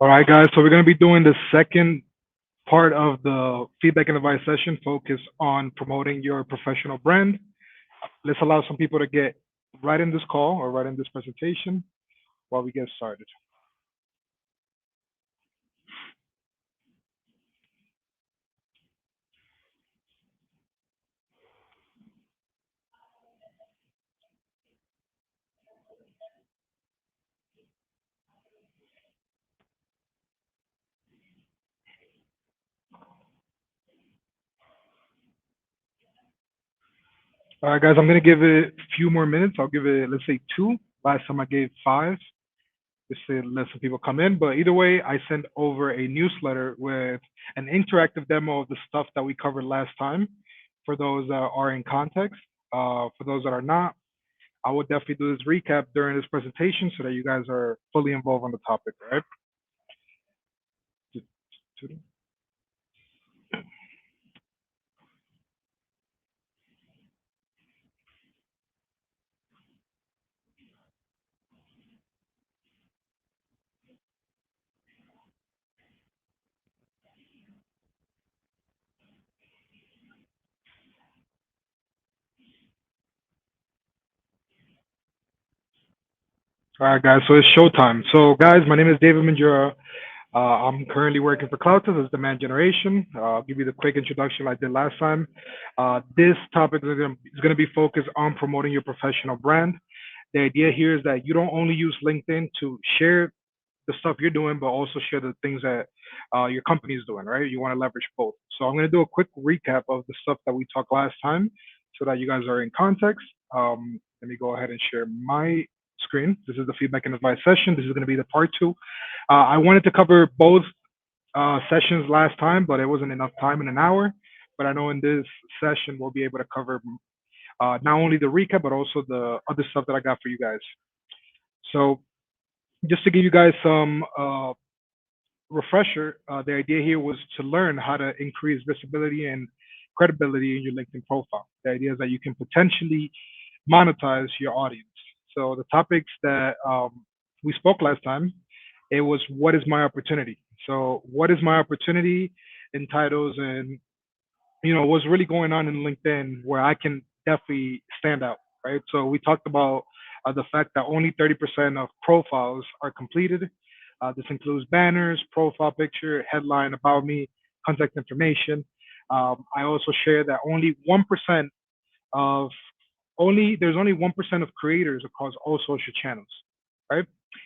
All right, guys. So we're going to be doing the second part of the feedback and advice session, focused on promoting your professional brand. Let's allow some people to get right in this call or right in this presentation while we get started. All right, guys. I'm going to give it a few more minutes. I'll give it, let's say, two. Last time I gave five, just to let some people come in. But either way, I sent over a newsletter with an interactive demo of the stuff that we covered last time for those that are in context. For those that are not, I will definitely do this recap during this presentation so that you guys are fully involved on the topic, right? All right, guys. So it's showtime. So, guys, my name is David Mandura. I'm currently working for Cloudtest as demand generation. I'll give you the quick introduction like I did last time. This topic is going to be focused on promoting your professional brand. The idea here is that you don't only use LinkedIn to share the stuff you're doing, but also share the things that your company is doing, right? You want to leverage both. So I'm going to do a quick recap of the stuff that we talked last time so that you guys are in context. Let me go ahead and share my screen. This is the feedback and advice session. This is going to be the part two. I wanted to cover both sessions last time, but it wasn't enough time in an hour. But I know in this session, we'll be able to cover not only the recap, but also the other stuff that I got for you guys. So just to give you guys some refresher, the idea here was to learn how to increase visibility and credibility in your LinkedIn profile. The idea is that you can potentially monetize your audience. So the topics that we spoke last time, it was what is my opportunity. So what is my opportunity entitles and what's really going on in LinkedIn where I can definitely stand out, right? So we talked about the fact that only 30% of profiles are completed. This includes banners, profile picture, headline, about me, contact information. I also share that of there's only 1% of creators across all social channels, right?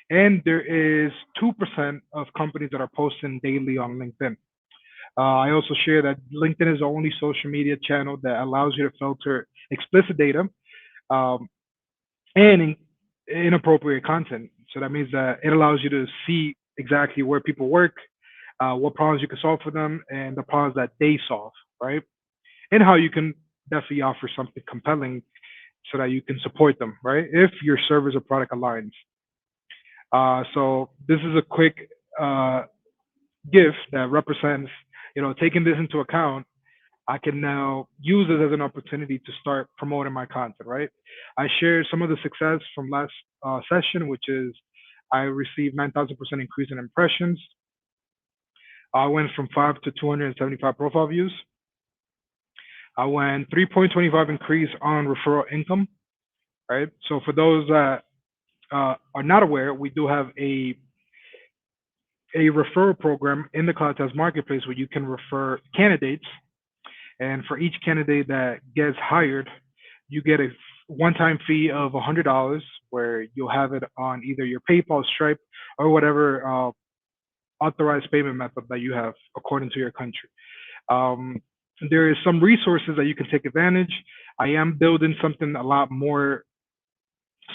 And there is 2% of companies that are posting daily on LinkedIn. I also share that LinkedIn is the only social media channel that allows you to filter explicit data um, and inappropriate content. So that means that it allows you to see exactly where people work, what problems you can solve for them, and the problems that they solve, right? And how you can definitely offer something compelling so that you can support them, right? If your service or product aligns. So this is a quick uh, gift that represents, taking this into account, I can now use it as an opportunity to start promoting my content, right? I shared some of the success from last session, which is I received 9,000% increase in impressions. I went from 5 to 275 profile views. I went 3.25 increase on referral income, right? So for those that are not aware, we do have a referral program in the Cloud Test Marketplace where you can refer candidates. And for each candidate that gets hired, you get a one-time fee of $100 where you'll have it on either your PayPal, Stripe, or whatever authorized payment method that you have according to your country. Um, there is some resources that you can take advantage. I am building something a lot more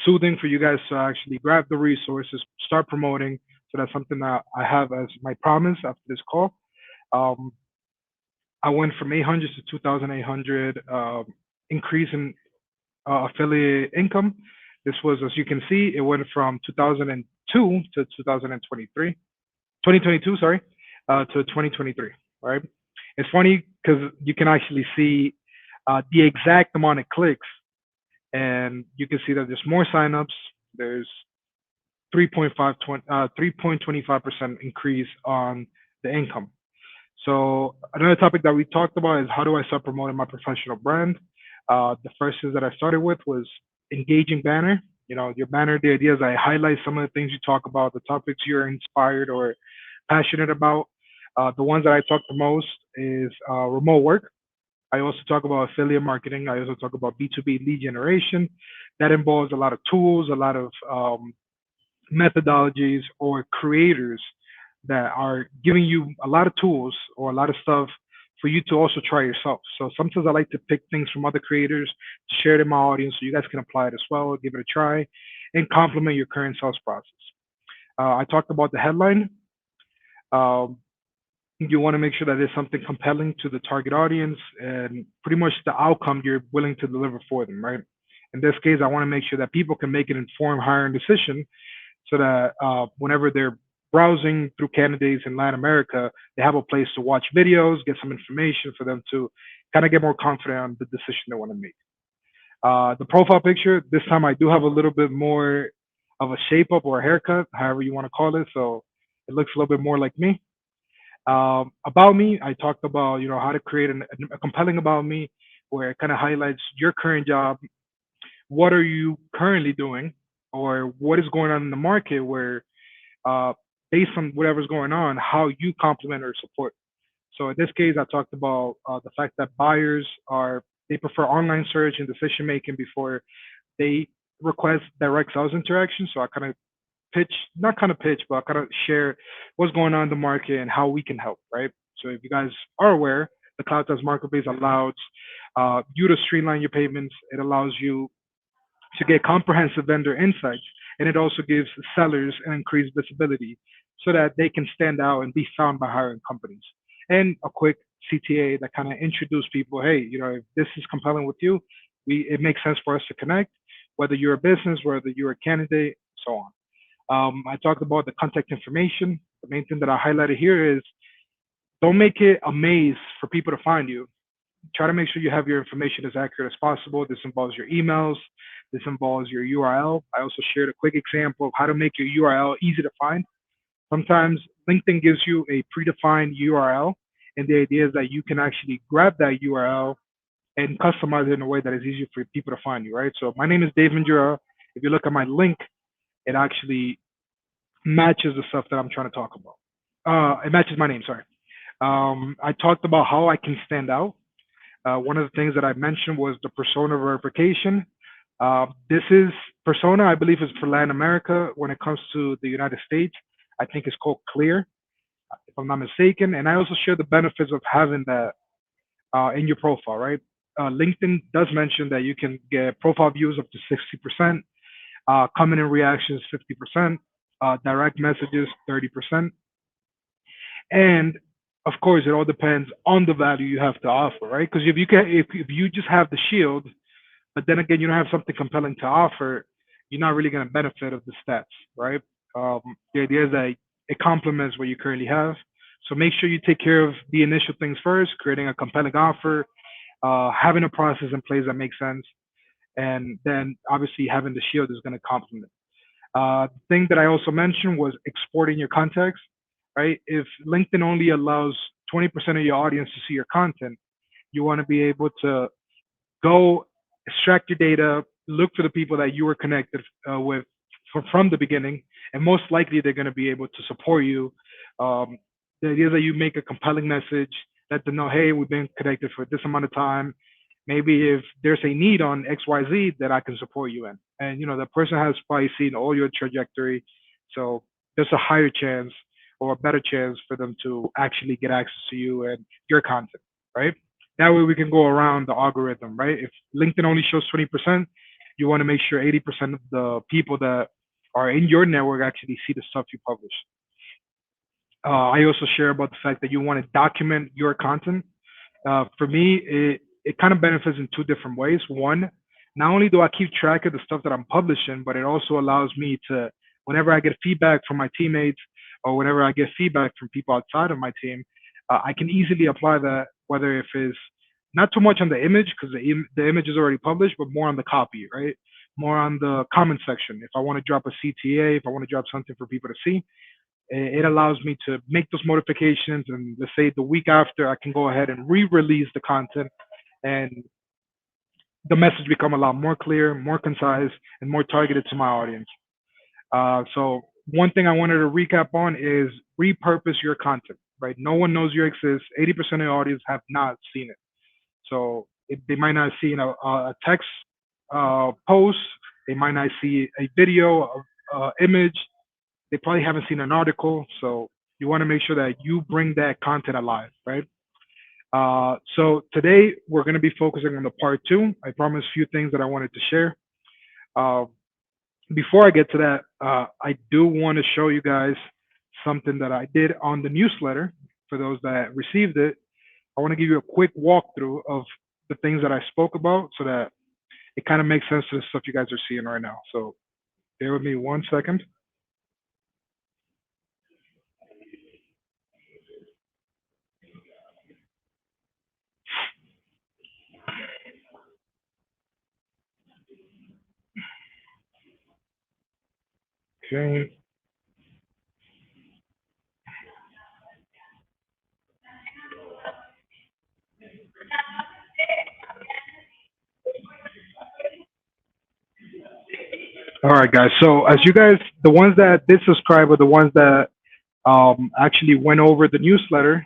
soothing for you guys to actually grab the resources, start promoting. So that's something that I have as my promise after this call. Um, I went from 800 to 2,800 increase in affiliate income. This was, as you can see, it went from 2002 to 2022, sorry, to 2023, right? It's funny because you can actually see the exact amount of clicks, and you can see that there's more signups, there's 3.25% increase on the income. So another topic that we talked about is how do I start promoting my professional brand? The first things that I started with was engaging banner. You know, your banner, the idea is I highlight some of the things you talk about, the topics you're inspired or passionate about. The ones that I talk the most is remote work. I also talk about affiliate marketing. I also talk about B2B lead generation. That involves a lot of tools, a lot of methodologies or creators that are giving you a lot of tools or a lot of stuff for you to also try yourself. So sometimes I like to pick things from other creators to share to my audience so you guys can apply it as well, give it a try, and complement your current sales process. I talked about the headline. Um, you want to make sure that there's something compelling to the target audience and pretty much the outcome you're willing to deliver for them, right? In this case, I want to make sure that people can make an informed hiring decision so that whenever they're browsing through candidates in Latin America, they have a place to watch videos, get some information for them to kind of get more confident on the decision they want to make. The profile picture, this time I do have a little bit more of a shape up or a haircut, however you want to call it. So it looks a little bit more like me. About me, I talked about, you know, how to create a compelling about me where it kind of highlights your current job, what are you currently doing, or what is going on in the market where uh, based on whatever's going on, how you complement or support. So in this case, I talked about the fact that buyers are they prefer online search and decision making before they request direct sales interaction. So I kind of pitch, not kind of pitch, but I kind of share what's going on in the market and how we can help, right? So if you guys are aware, the Cloud Test Marketplace allows you to streamline your payments. It allows you to get comprehensive vendor insights, and it also gives sellers an increased visibility so that they can stand out and be found by hiring companies. And a quick CTA that kind of introduce people, hey, you know, if this is compelling with you, it makes sense for us to connect, whether you're a business, whether you're a candidate, so on. I talked about the contact information. The main thing that I highlighted here is don't make it a maze for people to find you. Try to make sure you have your information as accurate as possible. This involves your emails. This involves your URL. I also shared a quick example of how to make your URL easy to find. Sometimes LinkedIn gives you a predefined URL, and the idea is that you can actually grab that URL and customize it in a way that is easy for people to find you, right? So my name is Dave Ventura. If you look at my link, it actually matches the stuff that I'm trying to talk about. It matches my name, sorry. I talked about how I can stand out. One of the things that I mentioned was the persona verification. This is persona, I believe, is for Latin America. When it comes to the United States, I think it's called Clear, if I'm not mistaken. And I also share the benefits of having that in your profile, right? LinkedIn does mention that you can get profile views up to 60%, comment and reactions 50%, direct messages 30%, and of course, it all depends on the value you have to offer, right? Because if you just have the shield, but then again, you don't have something compelling to offer, you're not really going to benefit of the stats, right? Um, the idea is that it complements what you currently have. So make sure you take care of the initial things first, creating a compelling offer, having a process in place that makes sense, and then obviously having the shield is going to complement. The thing that I also mentioned was exporting your context, right? If LinkedIn only allows 20% of your audience to see your content, you want to be able to go extract your data, look for the people that you were connected with from the beginning, and most likely they're going to be able to support you. Um, the idea that you make a compelling message, let them know, hey, we've been connected for this amount of time. Maybe if there's a need on XYZ that I can support you in. And you know, the person has probably seen all your trajectory. So there's a higher chance or a better chance for them to actually get access to you and your content, right? That way we can go around the algorithm, right? If LinkedIn only shows 20%, you want to make sure 80% of the people that are in your network actually see the stuff you publish. I also share about the fact that you want to document your content. For me, it kind of benefits in two different ways. One, not only do I keep track of the stuff that I'm publishing, but it also allows me to, whenever I get feedback from my teammates or whenever I get feedback from people outside of my team, I can easily apply that, whether if it's not too much on the image because the image is already published, but more on the copy, right? more on the comment section. If I want to drop a CTA, if I want to drop something for people to see, it allows me to make those modifications. And let's say the week after, I can go ahead and re-release the content, and the message become a lot more clear, more concise, and more targeted to my audience. So one thing I wanted to recap on is repurpose your content. Right? No one knows you exist. 80% of the audience have not seen it. So they might not see a text post. They might not see a video, image. They probably haven't seen an article. So you want to make sure that you bring that content alive, right? So today we're going to be focusing on the part two. I promised a few things that I wanted to share. Uh, Before I get to that, I do want to show you guys something that I did on the newsletter. For those that received it, I want to give you a quick walkthrough of the things that I spoke about so that it kind of makes sense to the stuff you guys are seeing right now. So bear with me 1 second. Okay. All right, guys. So as you guys, the ones that did subscribe are the ones that actually went over the newsletter.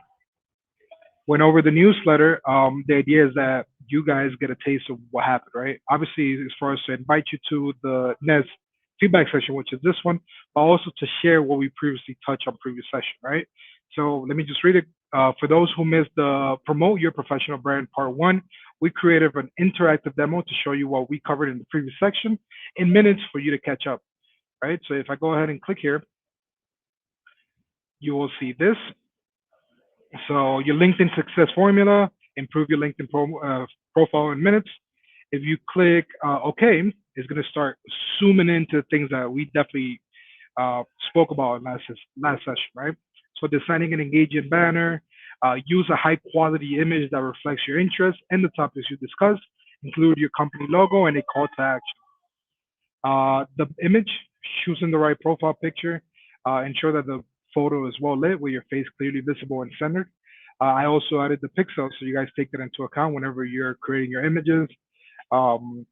The idea is that you guys get a taste of what happened, right? Obviously, as far as to invite you to the next feedback session, which is this one, but also to share what we previously touched on previous session, right? So let me just read it. For those who missed the promote your professional brand part one, we created an interactive demo to show you what we covered in the previous section in minutes for you to catch up, right? So if I go ahead and click here, you will see this. So your LinkedIn success formula, improve your profile in minutes. If you click OK, it's going to start zooming into things that we definitely spoke about in last session, right? So designing an engaging banner, use a high quality image that reflects your interest and the topics you discuss, include your company logo and a call to action. The image, choosing the right profile picture, ensure that the photo is well lit with your face clearly visible and centered. I also added the pixels, so you guys take that into account whenever you're creating your images. Um,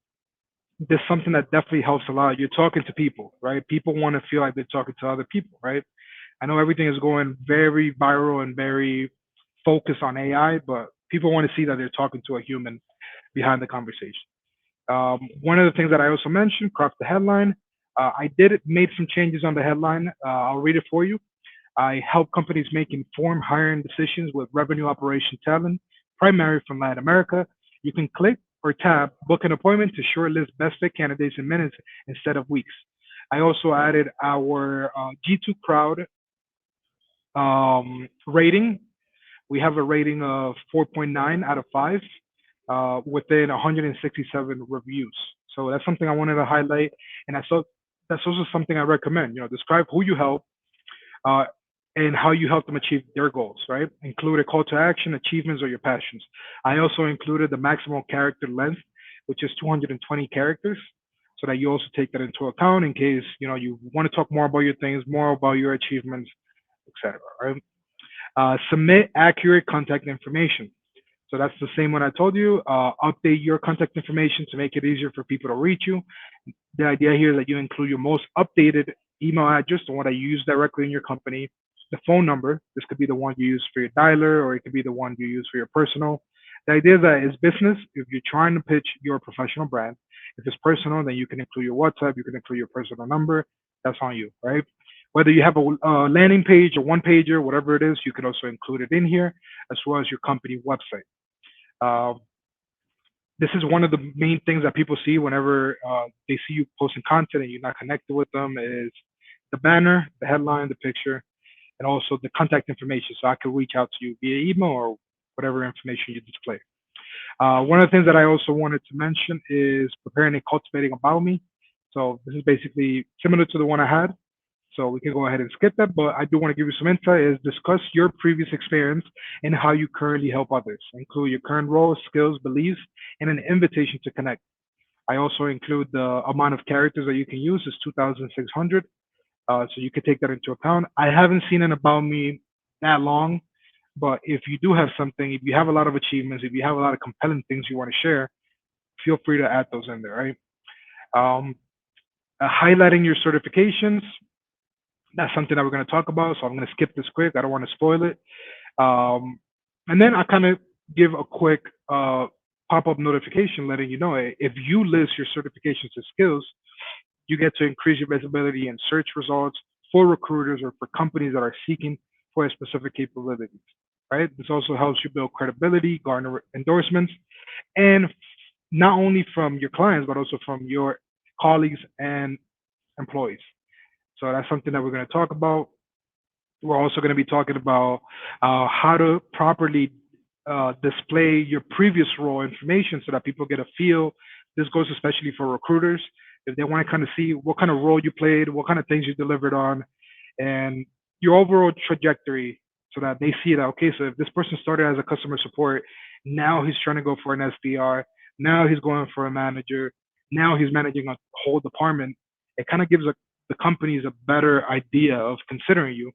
this is something that definitely helps a lot. You're talking to people, right? People want to feel like they're talking to other people, right? I know everything is going very viral and very focused on AI, but people want to see that they're talking to a human behind the conversation. One of the things that I also mentioned, craft the headline. I did made some changes on the headline. I'll read it for you. I help companies make informed hiring decisions with revenue operation talent, primarily from Latin America. You can click or tab book an appointment to shortlist best fit candidates in minutes instead of weeks. I also added our G2 crowd rating. We have a rating of 4.9 out of 5 within 167 reviews. So that's something I wanted to highlight. And I thought that's also something I recommend. Describe who you help, uh, and how you help them achieve their goals, right? Include a call to action, achievements, or your passions. I also included the maximum character length, which is 220 characters, so that you also take that into account in case you want to talk more about your things, more about your achievements, etc. Right? Submit accurate contact information. So that's the same one I told you. Update your contact information to make it easier for people to reach you. The idea here is that you include your most updated email address, the one that you use directly in your company, the phone number. This could be the one you use for your dialer, or it could be the one you use for your personal. The idea is that it's business. If you're trying to pitch your professional brand, if it's personal, then you can include your WhatsApp, you can include your personal number. That's on you, right? Whether you have a landing page, a one pager, whatever it is, you can also include it in here, as well as your company website. Uh, this is one of the main things that people see whenever they see you posting content and you're not connected with them is the banner, the headline, the picture, and also the contact information. So I can reach out to you via email or whatever information you display. One of the things that I also wanted to mention is preparing and cultivating about me. So this is basically similar to the one I had. So we can go ahead and skip that, but I do want to give you some insight is discuss your previous experience and how you currently help others. Include your current role, skills, beliefs, and an invitation to connect. I also include the amount of characters that you can use is 2,600. So you could take that into account. I haven't seen an about me that long, but if you do have something, if you have a lot of achievements, if you have a lot of compelling things you want to share, feel free to add those in there, right? Um, Highlighting your certifications, that's something that we're going to talk about. So I'm going to skip this quick. I don't want to spoil it. Um, and then I kind of give a quick pop-up notification letting you know if you list your certifications and skills, you get to increase your visibility in search results for recruiters or for companies that are seeking for a specific capabilities. Right. This also helps you build credibility, garner endorsements, and not only from your clients but also from your colleagues and employees. So that's something that we're going to talk about. We're also going to be talking about how to properly display your previous role information so that people get a feel. This goes especially for recruiters if they want to kind of see what kind of role you played, what kind of things you delivered on, and your overall trajectory so that they see that, okay, so if this person started as a customer support, now he's trying to go for an SDR, now he's going for a manager, now he's managing a whole department. It kind of gives the companies a better idea of considering you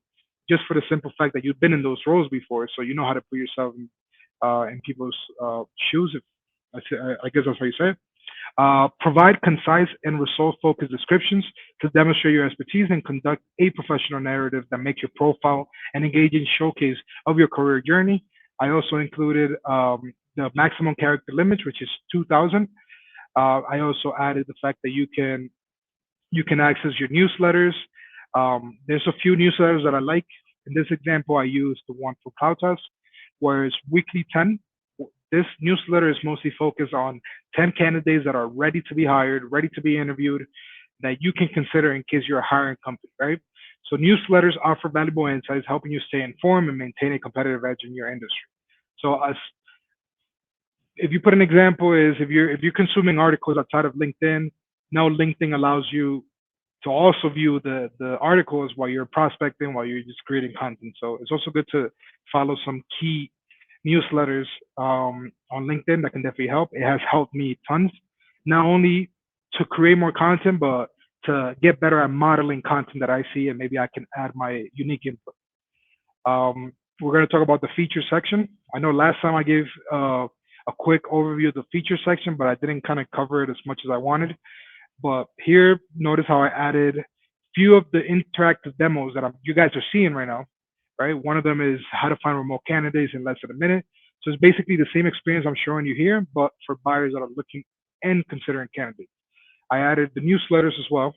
just for the simple fact that you've been in those roles before, so you know how to put yourself in people's shoes. If I guess that's how you say it. Provide concise and result-focused descriptions to demonstrate your expertise and conduct a professional narrative that makes your profile an engaging showcase of your career journey. I also included the maximum character limit, which is 2,000. I also added the fact that you can access your newsletters. There's a few newsletters that I like. In this example, I used the one for CloudTest, where it's weekly 10. This newsletter is mostly focused on 10 candidates that are ready to be hired, ready to be interviewed, that you can consider in case you're a hiring company, right? So newsletters offer valuable insights, helping you stay informed and maintain a competitive edge in your industry. So as if you put an example is if you're consuming articles outside of LinkedIn, now LinkedIn allows you to also view the articles while you're prospecting, while you're just creating content. So it's also good to follow some key newsletters on LinkedIn that can definitely help. It has helped me tons, not only to create more content, but to get better at modeling content that I see, and maybe I can add my unique input. We're going to talk about the feature section. I know last time I gave a quick overview of the feature section, but I didn't kind of cover it as much as I wanted. But here, notice how I added few of the interactive demos that you guys are seeing right now, right? One of them is how to find remote candidates in less than a minute. So it's basically the same experience I'm showing you here, but for buyers that are looking and considering candidates. I added the newsletters as well.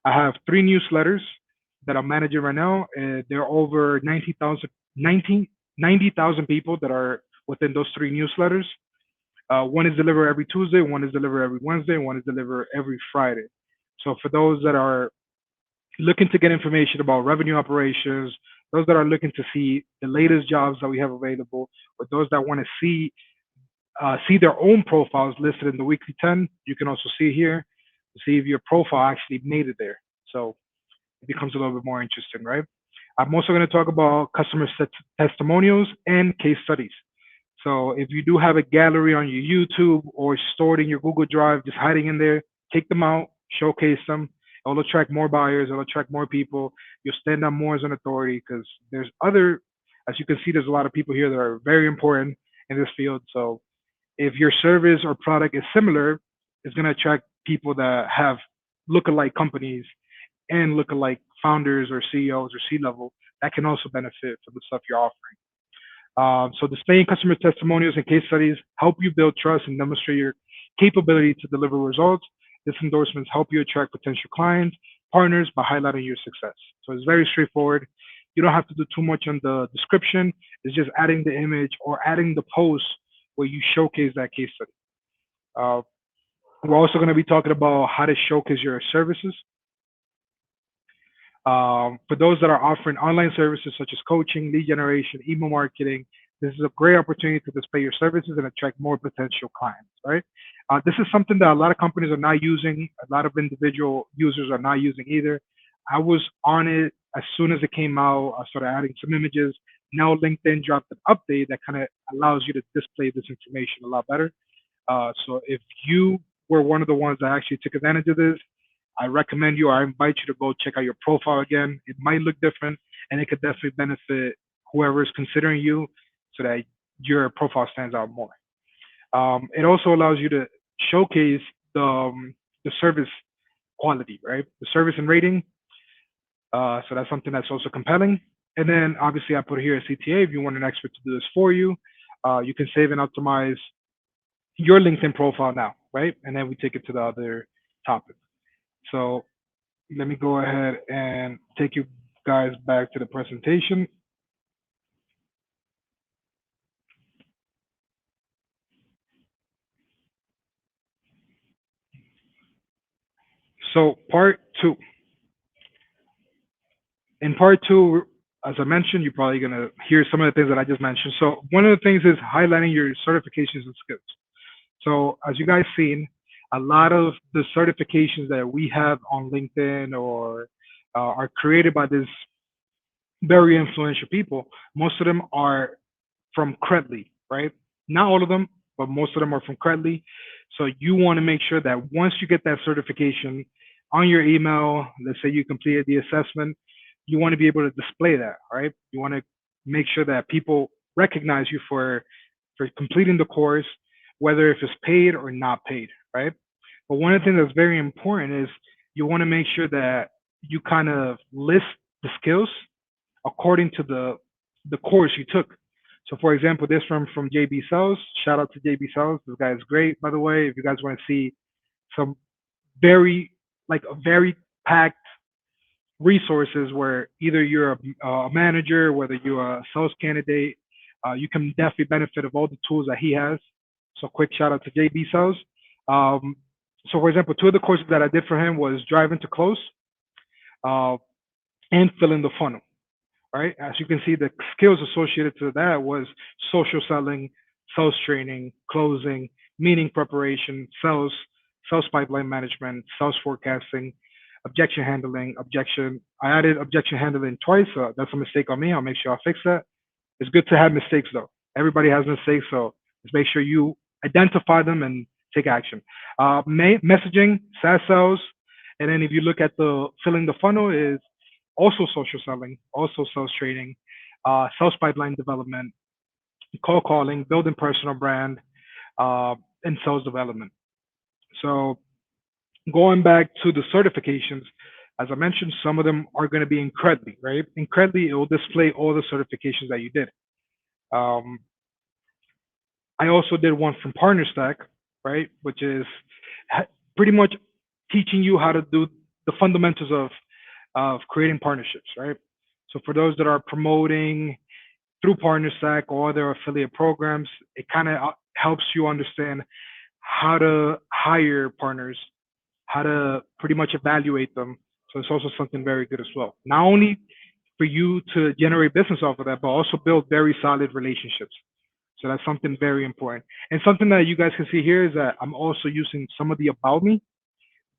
I have 3 newsletters that I'm managing right now. There are over 90,000 people that are within those 3 newsletters. One is delivered every Tuesday, one is delivered every Wednesday, one is delivered every Friday. So for those that are looking to get information about revenue operations, those that are looking to see the latest jobs that we have available, or those that want to see their own profiles listed in the weekly 10, you can also see here to see if your profile actually made it there. So it becomes a little bit more interesting, right? I'm also going to talk about customer testimonials and case studies. So if you do have a gallery on your YouTube or stored in your Google Drive, just hiding in there, take them out, showcase them. It'll attract more buyers. It'll attract more people. You'll stand out more as an authority because as you can see, there's a lot of people here that are very important in this field. So if your service or product is similar, it's going to attract people that have look-alike companies and look-alike founders or CEOs or C-level that can also benefit from the stuff you're offering. So displaying customer testimonials and case studies help you build trust and demonstrate your capability to deliver results. These endorsements help you attract potential clients, partners by highlighting your success. So it's very straightforward. You don't have to do too much on the description. It's just adding the image or adding the post where you showcase that case study. Uh, we're also going to be talking about how to showcase your services. For those that are offering online services such as coaching, lead generation, email marketing, this is a great opportunity to display your services and attract more potential clients, right? This is something that a lot of companies are not using. A lot of individual users are not using either. I was on it as soon as it came out. I started adding some images. Now LinkedIn dropped an update that kind of allows you to display this information a lot better. So if you were one of the ones that actually took advantage of this, I recommend you, I invite you to go check out your profile again. It might look different, and it could definitely benefit whoever is considering you, so that your profile stands out more. It also allows you to showcase the service quality, right? The service and rating. So that's something that's also compelling. And then obviously I put here a CTA if you want an expert to do this for you. You can save and optimize your LinkedIn profile now, right? And then we take it to the other topic. So let me go ahead and take you guys back to the presentation. So part two. In part two, as I mentioned, you're probably going to hear some of the things that I just mentioned. So one of the things is highlighting your certifications and skills. So as you guys seen, a lot of the certifications that we have on LinkedIn or are created by this very influential people. Most of them are from Credly, right? Not all of them, but most of them are from Credly. So you want to make sure that once you get that certification on your email, let's say you completed the assessment, you want to be able to display that, right? You want to make sure that people recognize you for completing the course, whether if it's paid or not paid, right? But one of the things that's very important is you want to make sure that you kind of list the skills according to the course you took. So, for example, this from JB Sales. Shout out to JB Sales. This guy is great, by the way. If you guys want to see some very like a very packed resources where either you're a manager, whether you're a sales candidate, you can definitely benefit of all the tools that he has. So, quick shout out to JB Sales. Um, so, for example, two of the courses that I did for him was driving to close uh, and filling the funnel, right? As you can see, the skills associated to that was social selling, sales training, closing, meeting preparation, sales pipeline management, sales forecasting, objection handling, objection. I added objection handling twice. That's a mistake on me. I'll make sure I fix that. It's good to have mistakes though. Everybody has mistakes, so just make sure you identify them and take action. Messaging, SaaS sales, and then if you look at the filling the funnel is also social selling, also sales training, sales pipeline development, cold calling, building personal brand, and sales development. So going back to the certifications, as I mentioned, some of them are going to be incredibly, right? Incredibly, it will display all the certifications that you did. Um, I also did one from Partner Stack, right, which is pretty much teaching you how to do the fundamentals of creating partnerships, right? So for those that are promoting through Partner Stack or their affiliate programs, it kind of helps you understand how to hire partners, how to pretty much evaluate them. So it's also something very good as well. Not only for you to generate business off of that, but also build very solid relationships. So that's something very important. And something that you guys can see here is that I'm also using some of the about me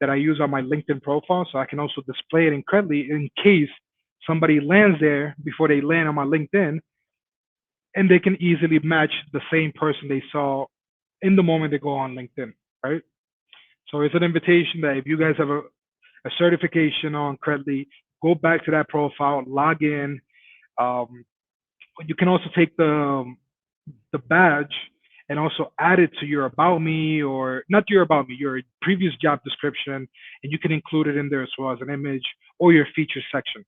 that I use on my LinkedIn profile. So I can also display it incredibly in case somebody lands there before they land on my LinkedIn and they can easily match the same person they saw in the moment they go on LinkedIn, right? So it's an invitation that if you guys have a certification on Credly, go back to that profile, log in. Um, you can also take the badge and also add it to your about me or not your about me, your previous job description, and you can include it in there as well as an image or your features section.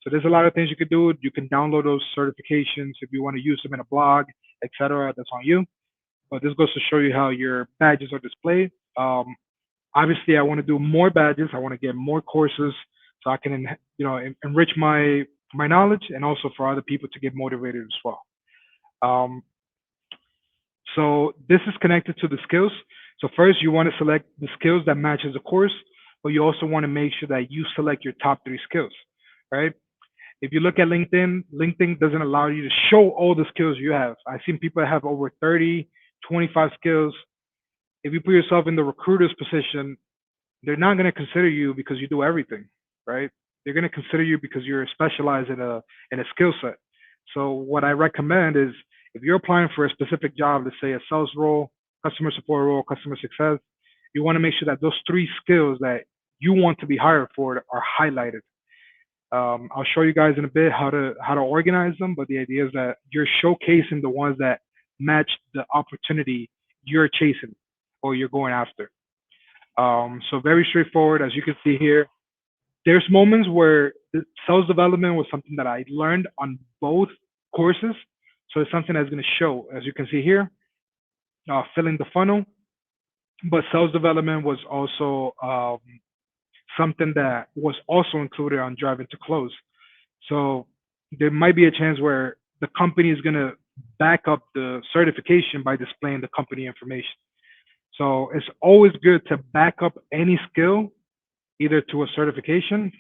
So there's a lot of things you could do. You can download those certifications if you want to use them in a blog, etc. That's on you. But this goes to show you how your badges are displayed. Obviously, I want to do more badges. I want to get more courses so I can, enrich my knowledge and also for other people to get motivated as well. Um, so this is connected to the skills. So first, you want to select the skills that matches the course, but you also want to make sure that you select your top three skills, right? If you look at LinkedIn, LinkedIn doesn't allow you to show all the skills you have. I've seen people have over 30, 25 skills. If you put yourself in the recruiter's position, they're not going to consider you because you do everything, right? They're going to consider you because you're specialized in a skill set. So what I recommend is if you're applying for a specific job, let's say a sales role, customer support role, customer success, You want to make sure that those three skills that you want to be hired for are highlighted. I'll show you guys in a bit how to organize them, but the idea is that you're showcasing the ones that match the opportunity you're chasing or you're going after. So very straightforward, as you can see here. There's moments where the sales development was something that I learned on both courses, so it's something that's going to show, as you can see here, filling the funnel. But sales development was also something that was also included on driving to close. So there might be a chance where the company is going to back up the certification by displaying the company information. So it's always good to back up any skill either to a certification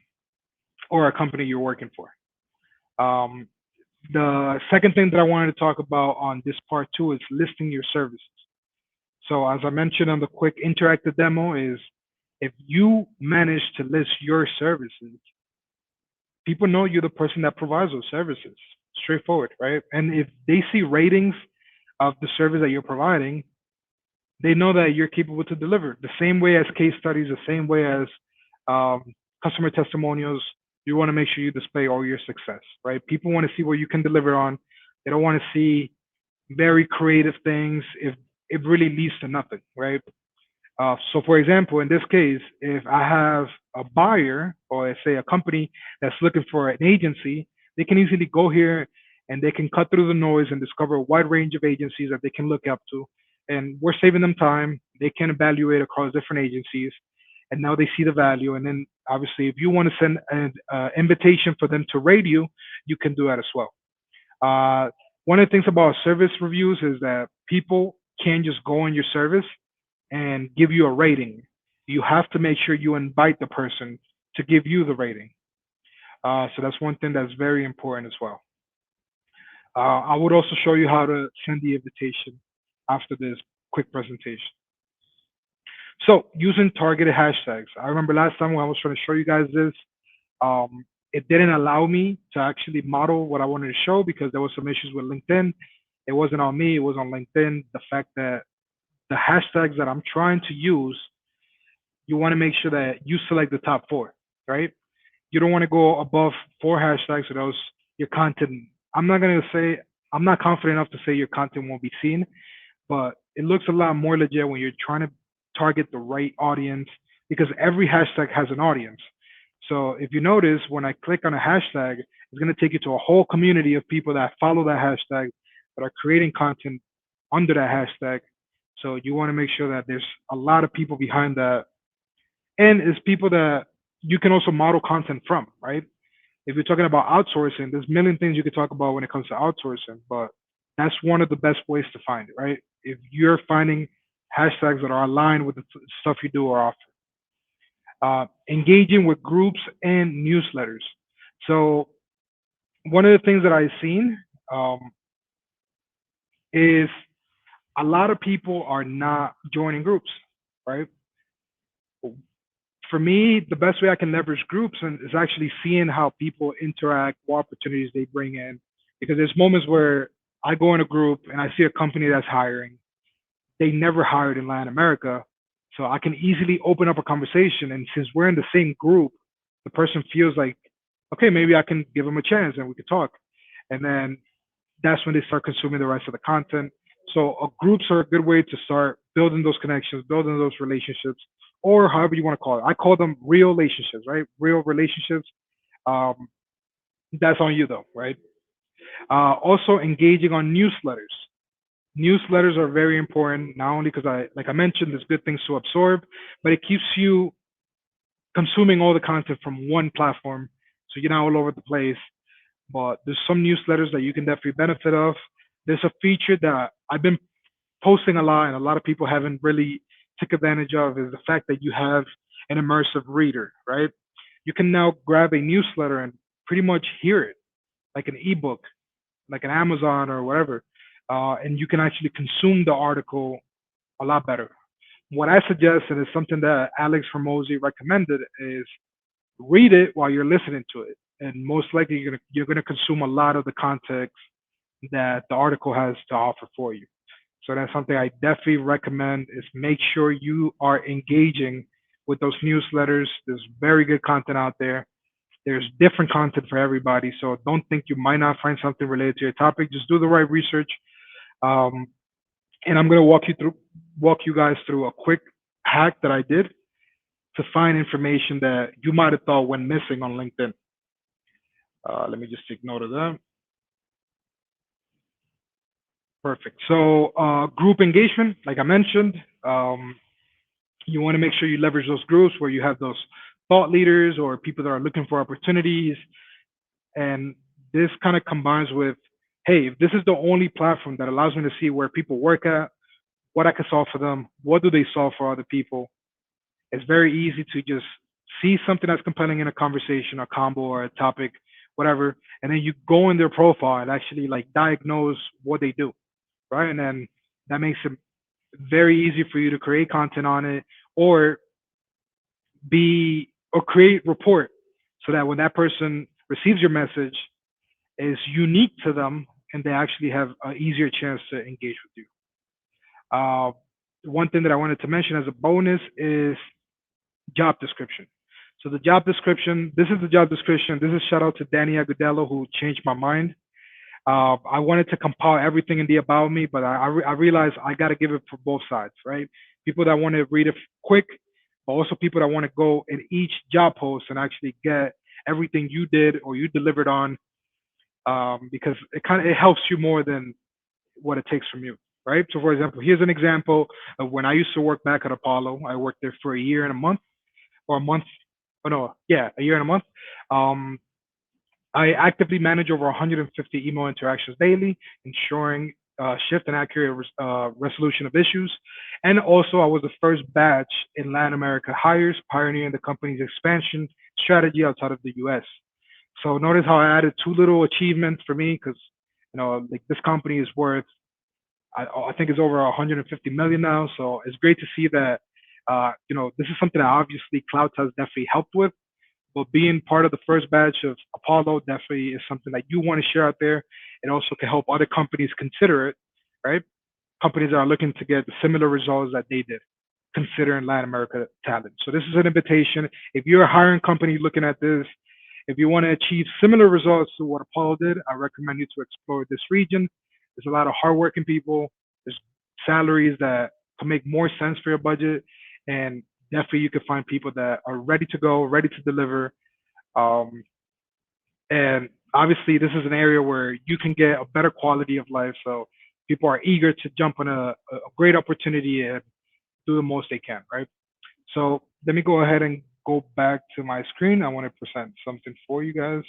or a company you're working for. Um, the second thing that I wanted to talk about on this part two is listing your services. So as I mentioned on the quick interactive demo is if you manage to list your services, people know you're the person that provides those services. Straightforward, right? And if they see ratings of the service that you're providing, they know that you're capable to deliver. The same way as case studies, the same way as um, customer testimonials, you want to make sure you display all your success, right? People want to see what you can deliver on. They don't want to see very creative things if it really leads to nothing, right? So, for example, in this case, if I have a buyer or say a company that's looking for an agency, they can easily go here and they can cut through the noise and discover a wide range of agencies that they can look up to. And we're saving them time. They can evaluate across different agencies, and now they see the value. And then, obviously, if you want to send an invitation for them to rate you, you can do that as well. Uh, One of the things about service reviews is that people can't just go on your service and give you a rating. You have to make sure you invite the person to give you the rating. So that's one thing that's very important as well. I would also show you how to send the invitation after this quick presentation. So using targeted hashtags. I remember last time when I was trying to show you guys this, it didn't allow me to actually model what I wanted to show because there was some issues with LinkedIn. It wasn't on me, it was on LinkedIn. The fact that the hashtags that I'm trying to use, you want to make sure that you select the top four, right? You don't want to go above four hashtags or else your content. I'm not going to say, I'm not confident enough to say your content won't be seen, but it looks a lot more legit when you're trying to target the right audience because every hashtag has an audience. So if you notice, when I click on a hashtag, it's going to take you to a whole community of people that follow that hashtag that are creating content under that hashtag. So you want to make sure that there's a lot of people behind that, and it's people that you can also model content from, right? If you're talking about outsourcing, there's a million things you could talk about when it comes to outsourcing, but that's one of the best ways to find it, right? If you're finding hashtags that are aligned with the stuff you do or offer. Engaging with groups and newsletters. So one of the things that I've seen um, is a lot of people are not joining groups, right? For me, the best way I can leverage groups and is actually seeing how people interact, what opportunities they bring in. Because there's moments where I go in a group and I see a company that's hiring. They never hired in Latin America. So I can easily open up a conversation. And since we're in the same group, the person feels like, okay, maybe I can give them a chance and we could talk. And then that's when they start consuming the rest of the content. So groups are a good way to start building those connections, building those relationships, or however you want to call it. I call them real relationships, right? Real relationships. Um, that's on you though, right? Also engaging on newsletters. Newsletters are very important, not only because like I mentioned, there's good things to absorb, but it keeps you consuming all the content from one platform. So you're not all over the place. But there's some newsletters that you can definitely benefit of. There's a feature that I've been posting a lot and a lot of people haven't really took advantage of is the fact that you have an immersive reader, right? You can now grab a newsletter and pretty much hear it like an ebook, like an Amazon or whatever, and you can actually consume the article a lot better. What I suggest, and it's something that Alex Hormozy recommended, is read it while you're listening to it, and most likely you're gonna consume a lot of the context that the article has to offer for you. So that's something I definitely recommend is make sure you are engaging with those newsletters. There's very good content out there. There's different content for everybody. So don't think you might not find something related to your topic. Just do the right research. Um, and I'm going to walk you guys through a quick hack that I did to find information that you might have thought went missing on LinkedIn. Let me just take note of that. Perfect. So group engagement, like I mentioned, you want to make sure you leverage those groups where you have those thought leaders or people that are looking for opportunities. And this kind of combines with, hey, if this is the only platform that allows me to see where people work at, what I can solve for them, what do they solve for other people, it's very easy to just see something that's compelling in a conversation, a combo, or a topic, whatever, and then you go in their profile and actually like diagnose what they do, right? And then that makes it very easy for you to create content on it or or create report so that when that person receives your message is unique to them and they actually have an easier chance to engage with you. Uh, One thing that I wanted to mention as a bonus is job description. So the job description, this is the job description. This is shout out to Danny Agudelo who changed my mind. I wanted to compile everything in the about me, but I realized I got to give it for both sides, right? People that want to read it quick, but also people that want to go in each job post and actually get everything you did or you delivered on, because it helps you more than what it takes from you, right? So, for example, here's an example of when I used to work back at Apollo. I worked there for a year and a month, or a month. Oh no, yeah, a year and a month. Um, I actively manage over 150 email interactions daily, ensuring shift and accurate resolution of issues. And also, I was the first batch in Latin America hires, pioneering the company's expansion strategy outside of the U.S. So notice how I added two little achievements for me because like this company is worth I think it's over 150 million now. So it's great to see that this is something that obviously Cloud has definitely helped with, but being part of the first batch of Apollo definitely is something that you want to share out there. It also can help other companies consider it, right? Companies that are looking to get the similar results that they did, considering Latin America talent. So this is an invitation. If you're a hiring company looking at this, if you want to achieve similar results to what Apollo did, I recommend you to explore this region. There's a lot of hardworking people. There's salaries that can make more sense for your budget, and definitely you can find people that are ready to go, ready to deliver. Um, and obviously, this is an area where you can get a better quality of life. So people are eager to jump on a great opportunity and do the most they can, right? So let me go ahead and go back to my screen. I want to present something for you guys.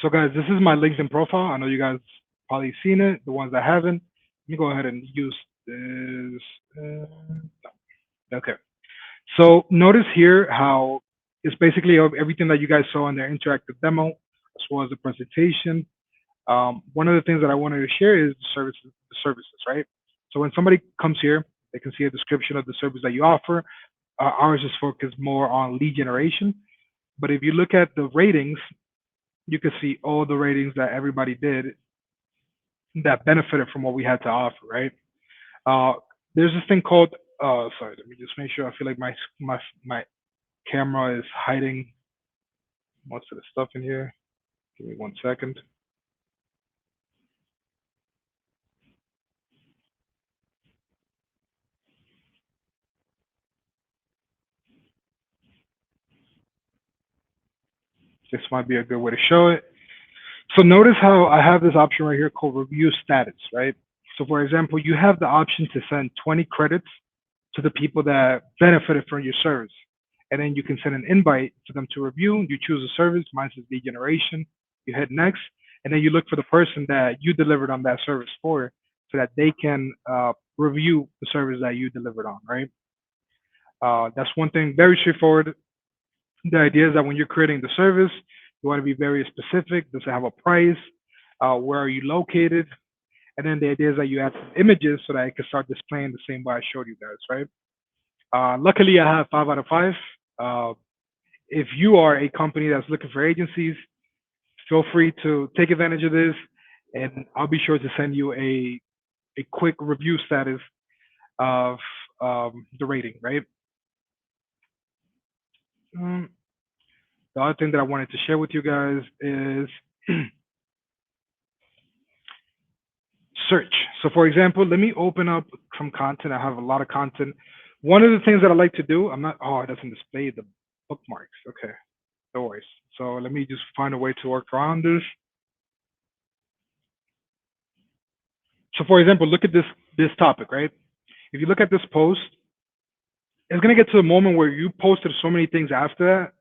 So guys, this is my LinkedIn profile. I know you guys probably seen it. The ones that haven't, let me go ahead and use this. Okay. So notice here how it's basically of everything that you guys saw in their interactive demo, as well as the presentation. One of the things that I wanted to share is the services, right? So when somebody comes here, they can see a description of the service that you offer. Ours is focused more on lead generation. But if you look at the ratings, you can see all the ratings that everybody did that benefited from what we had to offer, right? Uh, there's this thing called, sorry, let me just make sure. I feel like my camera is hiding most of the stuff in here. Give me 1 second. This might be a good way to show it. So notice how I have this option right here called review status, right? So for example, you have the option to send 20 credits to the people that benefited from your service. And then you can send an invite for them to review. You choose a service, mine says lead generation. You hit next, and then you look for the person that you delivered on that service for so that they can review the service that you delivered on, right? That's one thing, very straightforward. The idea is that when you're creating the service, you want to be very specific. Does it have a price? Where are you located? And then the idea is that you add some images so that it can start displaying the same way I showed you guys, right? Luckily, I have 5 out of 5. Uh, if you are a company that's looking for agencies, feel free to take advantage of this, and I'll be sure to send you a quick review status of the rating, right? Um, the other thing that I wanted to share with you guys is search. So, for example, let me open up some content. I have a lot of content. One of the things that I like to do, I'm not, oh, it doesn't display the bookmarks. Okay, no worries. So let me just find a way to work around this. So, for example, look at this topic, right? If you look at this post, it's gonna get to the moment where you posted so many things after that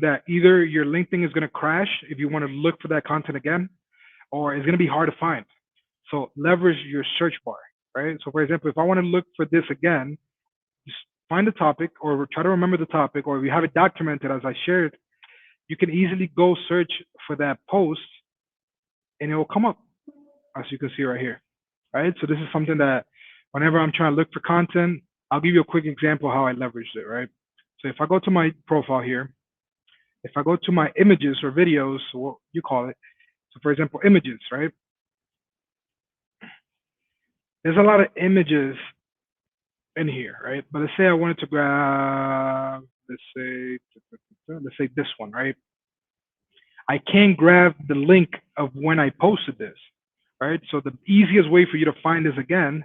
that either your LinkedIn is gonna crash if you want to look for that content again, or it's gonna be hard to find. So leverage your search bar, right? So for example, if I want to look for this again, just find the topic or try to remember the topic, or if you have it documented as I shared, you can easily go search for that post and it will come up as you can see right here, right? So this is something that whenever I'm trying to look for content, I'll give you a quick example how I leveraged it, right? So if I go to my profile here, if I go to my images or videos, what you call it, so for example, images, right? There's a lot of images in here, right? But let's say I wanted to grab, let's say this one, right? I can't grab the link of when I posted this, right? So the easiest way for you to find this again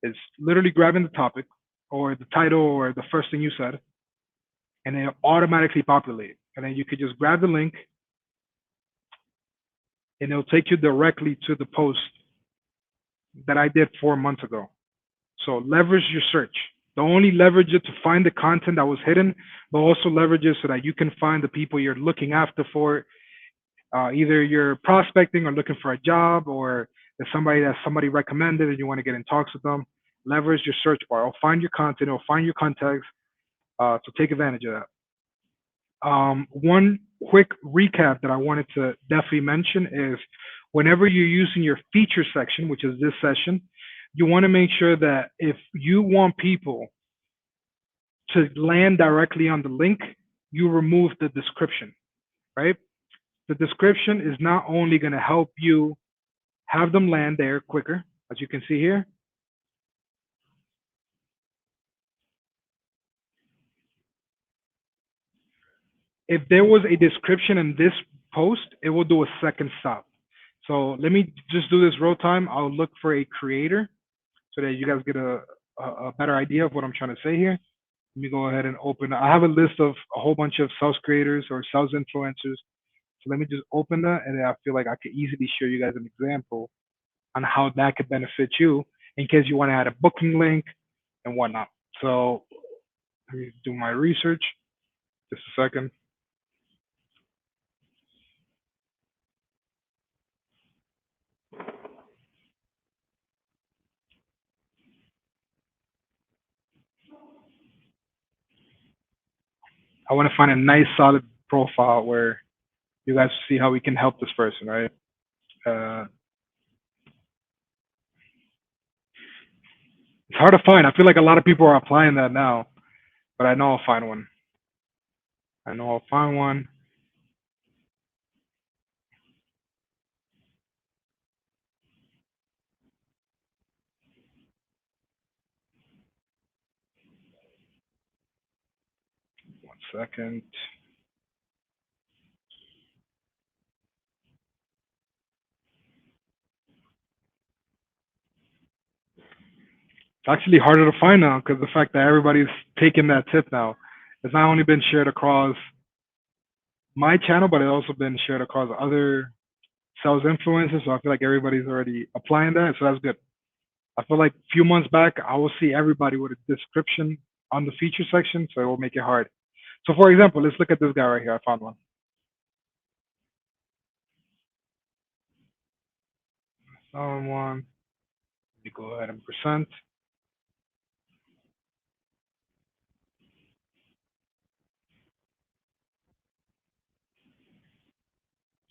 is literally grabbing the topic or the title or the first thing you said, and it'll automatically populate. And then you could just grab the link and it'll take you directly to the post that I did 4 months ago. So leverage your search. Don't only leverage it to find the content that was hidden, but also leverage it so that you can find the people you're looking after for. Either you're prospecting or looking for a job, or there's somebody that somebody recommended and you want to get in talks with them. Leverage your search bar. It'll find your content. It'll find your contacts. So take advantage of that. One quick recap that I wanted to definitely mention is whenever you're using your feature section, which is this session, you want to make sure that if you want people to land directly on the link, you remove the description, right? The description is not only going to help you have them land there quicker, as you can see here. If there was a description in this post, it will do a second stop. So let me just do this real time. I'll look for a creator so that you guys get a better idea of what I'm trying to say here. Let me go ahead and open. I have a list of a whole bunch of sales creators or sales influencers. So let me just open that, and I feel like I could easily show you guys an example on how that could benefit you in case you want to add a booking link and whatnot. So let me do my research. Just a second. I want to find a nice solid profile where you guys see how we can help this person, right? Uh, it's hard to find. I feel like a lot of people are applying that now, but I know I'll find one. I know I'll find one. One second. It's actually harder to find now because the fact that everybody's taking that tip now. It's not only been shared across my channel, but it's also been shared across other sales influencers. So I feel like everybody's already applying that. So that's good. I feel like a few months back, I will see everybody with a description on the feature section. So it will make it hard. So for example, let's look at this guy right here. I found one. Someone, let me go ahead and present.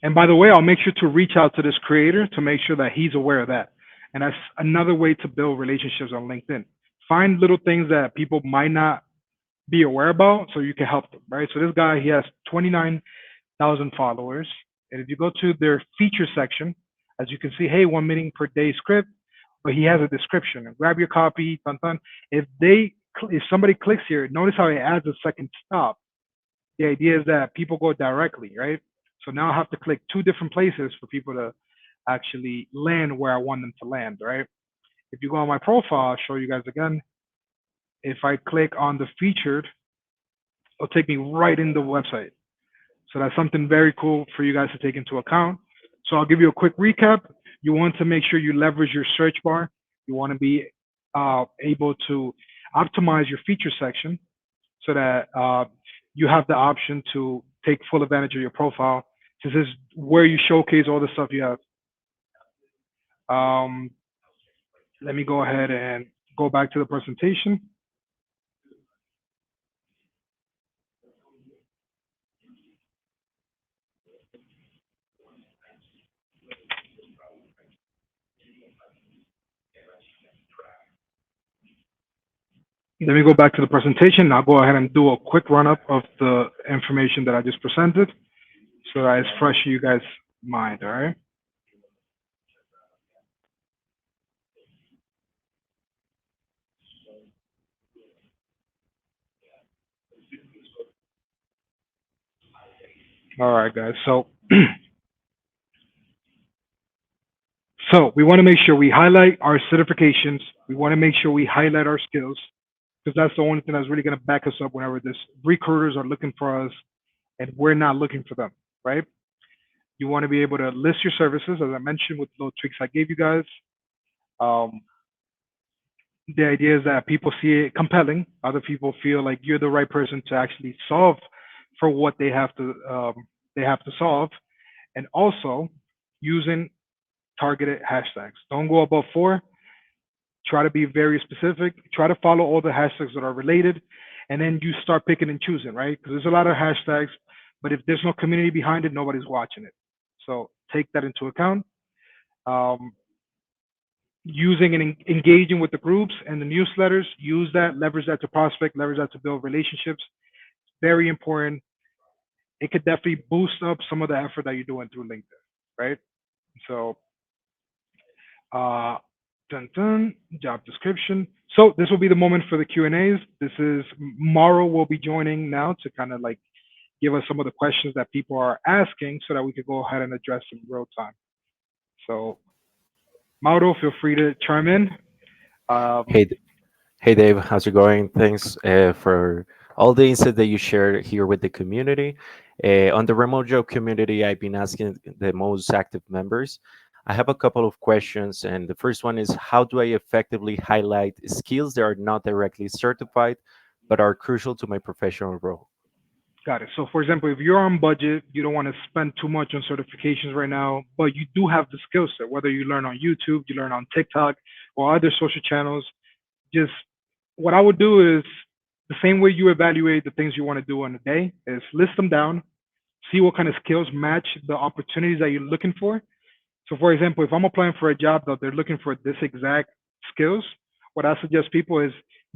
And by the way, I'll make sure to reach out to this creator to make sure that he's aware of that. And that's another way to build relationships on LinkedIn. Find little things that people might not be aware about so you can help them, right? So this guy, he has 29,000 followers. And if you go to their feature section, as you can see, hey, 1 meeting per day script, but he has a description. Grab your copy, dun, dun. If somebody clicks here, notice how it adds a second stop. The idea is that people go directly, right? So now I have to click two different places for people to actually land where I want them to land, right? If you go on my profile, I'll show you guys again. If I click on the featured, it'll take me right in the website. So that's something very cool for you guys to take into account. So I'll give you a quick recap. You want to make sure you leverage your search bar. You want to be able to optimize your feature section so that you have the option to take full advantage of your profile. This is where you showcase all the stuff you have. Um, Let me go ahead and go back to the presentation. Let me go back to the presentation. I'll go ahead and do a quick run up of the information that I just presented so that it's fresh in you guys' mind, all right? All right, guys. So, so we want to make sure we highlight our certifications. We want to make sure we highlight our skills because that's the only thing that's really going to back us up whenever this recruiters are looking for us and we're not looking for them, right? You want to be able to list your services, as I mentioned, with the little tricks I gave you guys. Um, the idea is that people see it compelling. Other people feel like you're the right person to actually solve for what they have to solve, and also using targeted hashtags. Don't go above four. Try to be very specific. Try to follow all the hashtags that are related, and then you start picking and choosing, right? Because there's a lot of hashtags, but if there's no community behind it, nobody's watching it. So take that into account. Um, Using and engaging with the groups and the newsletters, use that, leverage that to prospect, leverage that to build relationships. Very important. It could definitely boost up some of the effort that you're doing through LinkedIn, right? So, uh, dun, dun, job description. So this will be the moment for the Q and A's. This is Mauro will be joining now to kind of like give us some of the questions that people are asking so that we could go ahead and address them in real time. So Mauro, feel free to chime in. Um, Hey, hey Dave, how's it going? Thanks for all the insight that you shared here with the community. On the remote job community, I've been asking the most active members. I have a couple of questions, and the first one is how do I effectively highlight skills that are not directly certified but are crucial to my professional role? Got it. So, for example, if you're on budget, you don't want to spend too much on certifications right now, but you do have the skill set, whether you learn on YouTube, you learn on TikTok, or other social channels. Just what I would do is the same way you evaluate the things you want to do on a day is list them down, see what kind of skills match the opportunities that you're looking for. So, for example, if I'm applying for a job that they're looking for this exact skills, what I suggest people is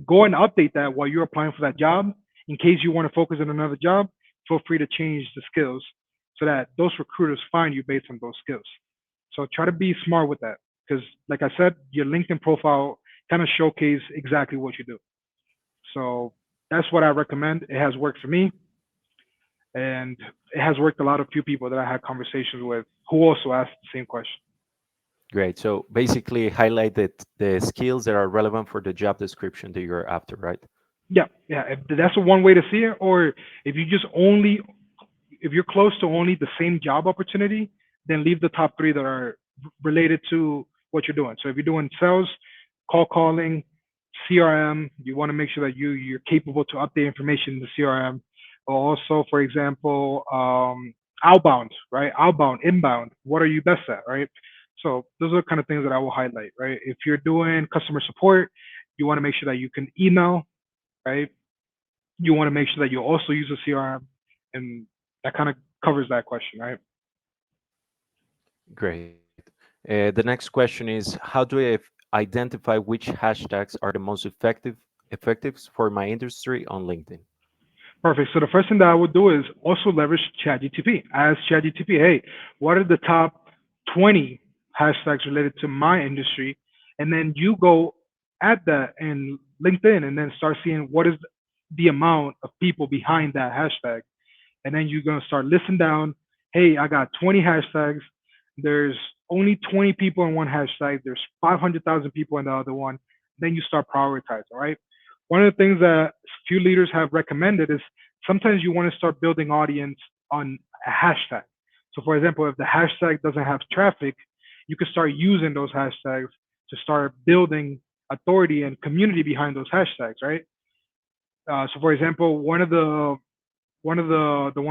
go and update that while you're applying for that job. In case you want to focus on another job, feel free to change the skills so that those recruiters find you based on those skills. So try to be smart with that because, like I said, your LinkedIn profile kind of showcase exactly what you do. So that's what I recommend. It has worked for me, and it has worked a lot of few people that I had conversations with who also asked the same question. Great. So basically, highlight the skills that are relevant for the job description that you're after, right? Yeah, yeah. If that's one way to see it, or if you just only if you're close to only the same job opportunity, then leave the top three that are related to what you're doing. So if you're doing sales, call calling, CRM, you want to make sure that you're capable to update information in the CRM. Also, for example, outbound, right? Outbound, inbound. What are you best at, right? So those are the kind of things that I will highlight, right? If you're doing customer support, you want to make sure that you can email, right? You want to make sure that you also use a CRM, and that kind of covers that question, right? Great. The next question is, how do I identify which hashtags are the most effective for my industry on LinkedIn? Perfect. So the first thing that I would do is also leverage ChatGTP. Ask ChatGTP, hey, what are the top 20 hashtags related to my industry? And then you go at that in LinkedIn and then start seeing what is the amount of people behind that hashtag. And then you're going to start listing down, hey, I got 20 hashtags. There's only 20 people in one hashtag. There's 500,000 people in the other one. Then you start prioritizing, right? One of the things that few leaders have recommended is sometimes you want to start building audience on a hashtag. So, for example, if the hashtag doesn't have traffic, you can start using those hashtags to start building authority and community behind those hashtags, right? So, for example, one of the ones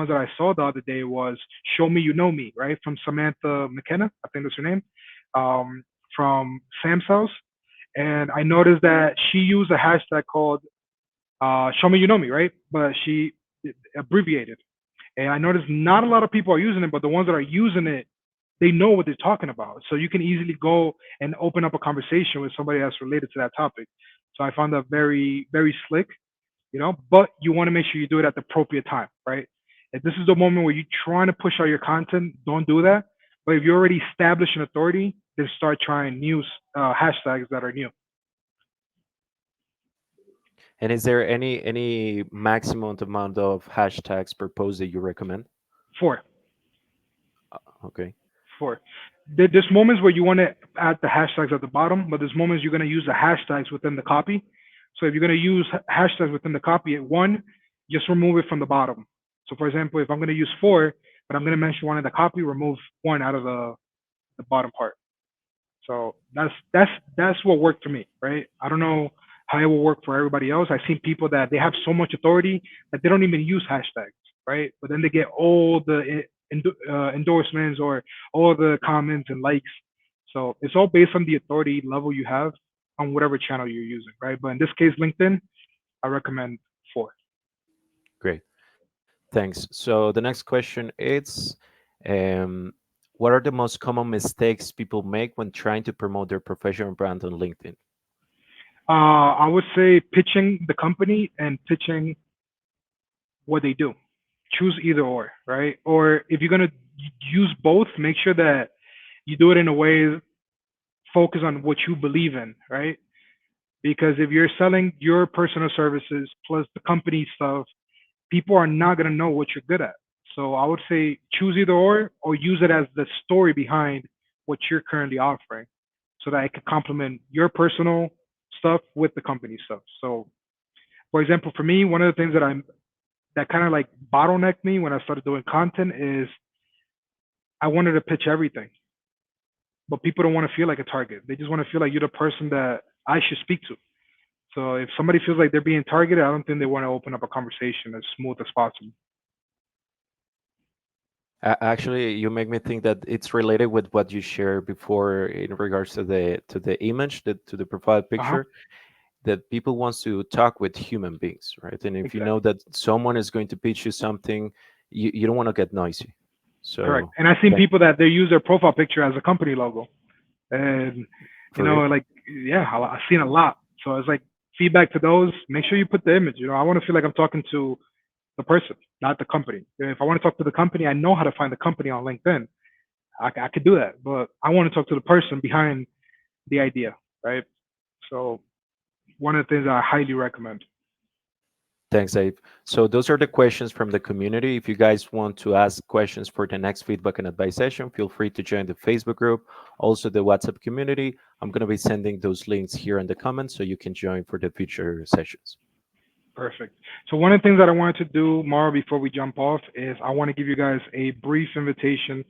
that I saw the other day was "Show Me You Know Me," right, from Samantha McKenna, I think that's her name, from Sam's House, and I noticed that she used a hashtag called "Show Me You Know Me," right, but she abbreviated, and I noticed not a lot of people are using it, but the ones that are using it, they know what they're talking about, so you can easily go and open up a conversation with somebody that's related to that topic. So I found that very very slick, but you want to make sure you do it at the appropriate time, right? If this is the moment where you're trying to push out your content, don't do that. But if you're already established an authority, then start trying new hashtags that are new. And is there any maximum amount of hashtags per post that you recommend? Four, Okay. four. There's moments where you want to add the hashtags at the bottom, but there's moments you're going to use the hashtags within the copy. So if you're going to use hashtags within the copy at one, just remove it from the bottom. So for example, if I'm going to use four, but I'm going to mention one in the copy, remove one out of the bottom part. So that's what worked for me, right? I don't know how it will work for everybody else. I've seen people that they have so much authority that they don't even use hashtags, right? But then they get all the endorsements or all the comments and likes. So it's all based on the authority level you have on whatever channel you're using, right? But in this case, LinkedIn, I recommend four. Great. Thanks. So the next question is, um, what are the most common mistakes people make when trying to promote their professional brand on LinkedIn? I would say pitching the company and pitching what they do. Choose either or, right? Or if you're gonna use both, make sure that you do it in a way focus on what you believe in, right? Because if you're selling your personal services plus the company stuff, people are not gonna know what you're good at. So I would say choose either or use it as the story behind what you're currently offering, so that it can complement your personal stuff with the company stuff. So, for example, for me, one of the things that kind of like bottlenecked me when I started doing content is I wanted to pitch everything, but people don't want to feel like a target. They just want to feel like you're the person that I should speak to. So if somebody feels like they're being targeted, I don't think they want to open up a conversation as smooth as possible. Actually, you make me think that it's related with what you shared before in regards to the image, to the profile Uh huh. picture, that people wants to talk with human beings, right? And if you know Exactly. that someone is going to pitch you something, you don't want to get noisy. Correct. So And I've seen that people that they use their profile picture as a company logo, and for real. like yeah, I've seen a lot. So it's like feedback to those. Make sure you put the image. I want to feel like I'm talking to the person, not the company. If I want to talk to the company, I know how to find the company on LinkedIn. I could do that, but I want to talk to the person behind the idea, right? So one of the things I highly recommend. Thanks, Dave. So those are the questions from the community. If you guys want to ask questions for the next feedback and advice session, feel free to join the Facebook group, also the WhatsApp community. I'm going to be sending those links here in the comments so you can join for the future sessions. Perfect. So one of the things that I wanted to do, Mara, before we jump off, is I want to give you guys a brief invitation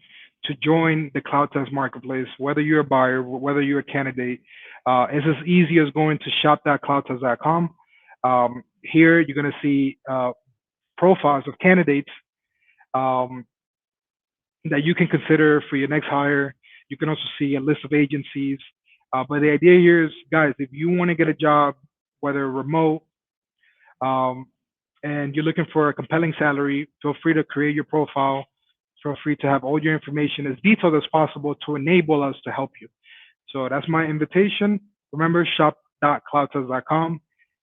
to join the Cloud Test Marketplace. Whether you're a buyer, whether you're a candidate, it's as easy as going to shop.cloudtest.com. Here, you're going to see profiles of candidates um, that you can consider for your next hire. You can also see a list of agencies. But the idea here is, guys, if you want to get a job, whether remote, um, and you're looking for a compelling salary, feel free to create your profile, Feel free to have all your information as detailed as possible to enable us to help you. So that's my invitation. Remember, shop.cloudtest.com.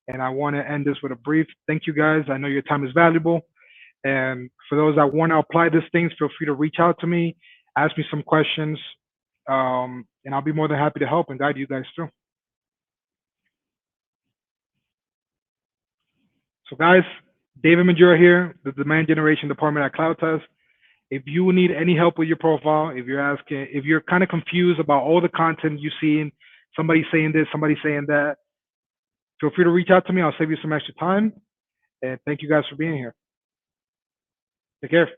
And I want to end this with a brief thank you guys. I know your time is valuable. And for those that want to apply these things, feel free to reach out to me, ask me some questions, and I'll be more than happy to help and guide you guys through. So, guys, David Majura here, the demand generation department at CloudTest. If you need any help with your profile, if you're kind of confused about all the content you've seen, somebody saying this, somebody saying that, feel free to reach out to me. I'll save you some extra time. And thank you guys for being here. Take care.